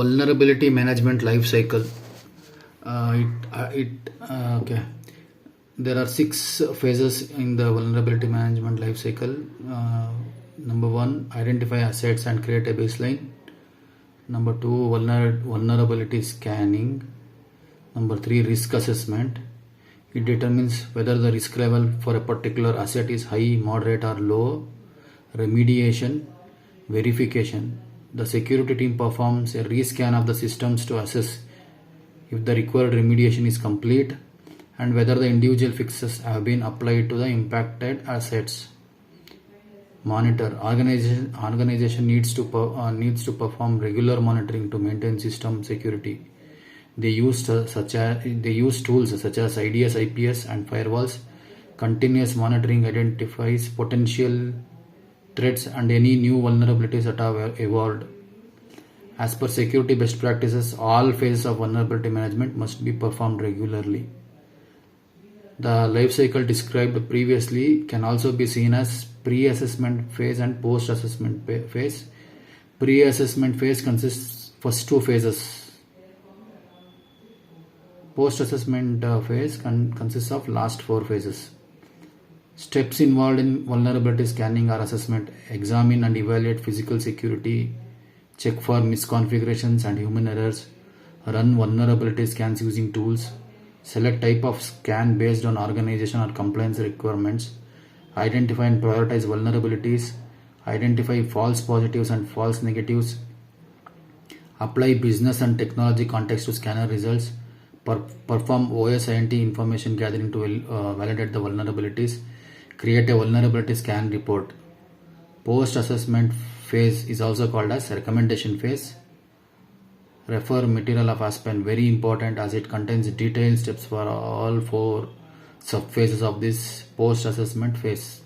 Vulnerability management life cycle. Okay. There are 6 phases in the vulnerability management life cycle. Number 1, identify assets and create a baseline. Number 2, vulnerability scanning. Number 3, risk assessment. It determines whether the risk level for a particular asset is high, moderate, or low. Remediation, verification. The security team performs a rescan of the systems to assess if the required remediation is complete and whether the individual fixes have been applied to the impacted assets. Monitor. Organization needs to perform regular monitoring to maintain system security. They use tools such as IDS, IPS, and firewalls. Continuous monitoring identifies potential threats and any new vulnerabilities that have evolved. As per security best practices, all phases of vulnerability management must be performed regularly. The life cycle described previously can also be seen as pre-assessment phase and post-assessment phase. Pre-assessment phase consists first 2 phases. Post-assessment phase consists of last 4 phases. Steps involved in vulnerability scanning or assessment: examine and evaluate physical security, check for misconfigurations and human errors, run vulnerability scans using tools, select type of scan based on organization or compliance requirements, identify and prioritize vulnerabilities, identify false positives and false negatives, apply business and technology context to scanner results, perform OSINT information gathering to validate the vulnerabilities, create a vulnerability scan report. Post-assessment phase is also called as recommendation phase. Refer material of Aspen, very important as it contains detailed steps for all 4 sub-phases of this post-assessment phase.